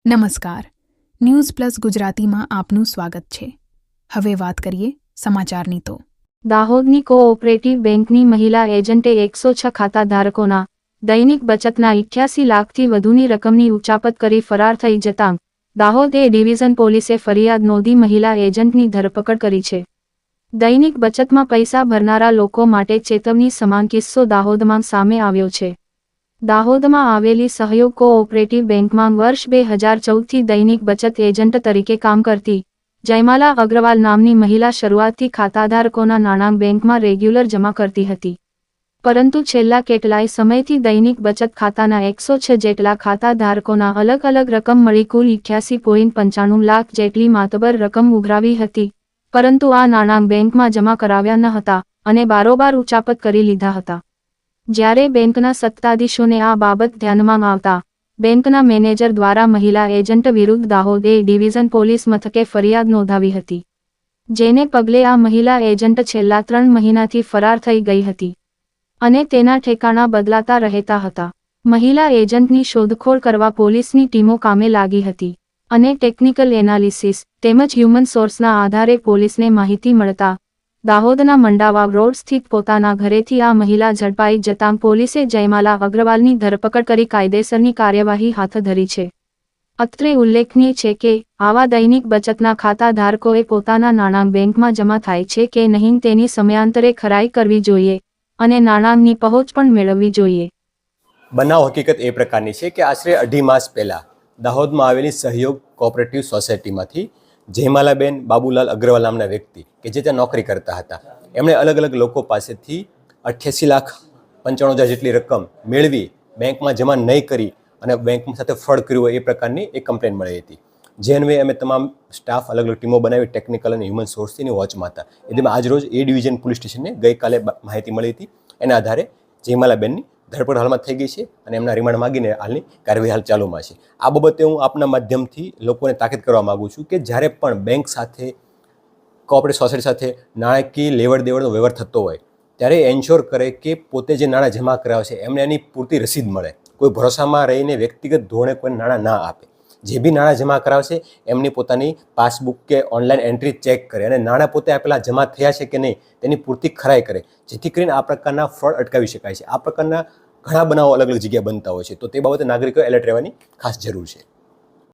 નમસ્કાર, news plus ગુજરાતીમાં આપનું સ્વાગત છે। હવે વાત કરીએ સમાચારની તો દાહોદની કોઓપરેટિવ બેંકની મહિલા એજન્ટે 106 ખાતાધારકોના દૈનિક બચતના 88 લાખથી વધુની રકમની ઉચાપત કરી ફરાર થઈ જતાં દાહોદ એ ડિવિઝન પોલીસે ફરિયાદ નોંધી મહિલા એજન્ટની ધરપકડ કરી છે। દૈનિક બચતમાં પૈસા ભરનારા લોકો માટે ચેતવણી સમાન કિસ્સો દાહોદમાં સામે આવ્યો છે। દાહોદમાં આવેલી સહયોગ કોઓપરેટિવ બેંકમાં વર્ષ 2014થી દૈનિક બચત એજન્ટ તરીકે કામ કરતી જયમાલા અગ્રવાલ નામની મહિલા શરૂઆતથી ખાતાધારકોના નાણાં બેંકમાં રેગ્યુલર જમા કરતી હતી, પરંતુ છેલ્લા કેટલાય સમયથી દૈનિક બચત ખાતાના 106 જેટલા ખાતાધારકોના અલગ અલગ રકમ મળી કુલ 88.95 લાખ જેટલી માતબર રકમ ઉઘરાવી હતી, પરંતુ આ નાણાં બેંકમાં જમા કરાવ્યા ન હતા અને બારોબાર ઉચાપત કરી લીધા હતા। જ્યારે બેંકના સત્તાધીશોને આ બાબત ધ્યાનમાં આવતા બેંકના મેનેજર દ્વારા મહિલા એજન્ટ વિરુદ્ધ દાહોદ એ ડિવિઝન પોલીસ મથકે ફરિયાદ નોંધાવી હતી, જેને પગલે આ મહિલા એજન્ટ છેલ્લા 3 મહિનાથી ફરાર થઈ ગઈ હતી અને તેના ઠેકાણા બદલાતા રહેતા હતા। મહિલા એજન્ટની શોધખોળ કરવા પોલીસની ટીમો કામે લાગી હતી અને ટેકનિકલ એનાલિસિસ તેમજ હ્યુમન સોર્સના આધારે પોલીસને માહિતી મળતા દાહોદના મંડાવાવ રોડ સ્થિત પોતાના ઘરેથી આ મહિલા ઝડપાઈ જતાં પોલીસે જયમાલા અગ્રવાલની ધરપકડ કરી કાયદેસરની કાર્યવાહી હાથ ધરી છે। અત્રે ઉલ્લેખનીય છે કે આવા દૈનિક બચતના ખાતાધારકોએ પોતાના નાણાં બેંકમાં જમા થાય છે કે નહીં તેની સમયાંતરે ખરાઈ કરવી જોઈએ અને નાણાંની પહોંચ પણ મેળવવી જોઈએ। બનાવ હકીકત એ પ્રકારની છે કે આશરે 2.5 માસ પહેલાં દાહોદમાં આવેલી સહયોગ કોઓપરેટિવ સોસાયટીમાંથી જયમાલાબેન બાબુલાલ અગ્રવાલ નામના વ્યક્તિ કે જે ત્યાં નોકરી કરતા હતા, એમણે અલગ અલગ લોકો પાસેથી 88,95,000 જેટલી રકમ મેળવી બેંકમાં જમા નહીં કરી અને બેંક સાથે ફ્રોડ કર્યું હોય એ પ્રકારની એક કમ્પ્લેન મળી હતી। જે અન્વયે અમે તમામ સ્ટાફ અલગ અલગ ટીમો બનાવી ટેકનિકલ અને હ્યુમન સોર્સથી વોચમાં હતા। એટલે આજરોજ એ ડિવિઝન પોલીસ સ્ટેશનને ગઈકાલે માહિતી મળી હતી, એના આધારે જયમાલાબેનની ધરપકડ હાલમાં થઈ ગઈ છે અને એમના રિમાન્ડ માગીને હાલની કાર્યવાહી હાલ ચાલુમાં છે। આ બાબતે હું આપના માધ્યમથી લોકોને તાકીદ કરવા માગું છું કે જ્યારે પણ બેંક સાથે કોઓપરેટિવ સોસાયટી સાથે નાણાકીય લેવડ દેવડનો વ્યવહાર થતો હોય ત્યારે એન્શ્યોર કરે કે પોતે જે નાણાં જમા કરાવે છે એમને એની પૂરતી રસીદ મળે। કોઈ ભરોસામાં રહીને વ્યક્તિગત ધોરણે કોઈ નાણાં ના આપે। જે બી નાણાં જમા કરાવશે એમની પોતાની પાસબુક કે ઓનલાઈન એન્ટ્રી ચેક કરે અને નાણાં પોતે આપેલા જમા થયા છે કે નહીં તેની પૂરતી ખરાઈ કરે, જેથી કરીને આ પ્રકારના ફ્રોડ અટકાવી શકાય છે। આ પ્રકારના ઘણા બનાવો અલગ અલગ જગ્યાએ બનતા હોય છે, તો તે બાબતે નાગરિકોએ એલર્ટ રહેવાની ખાસ જરૂર છે।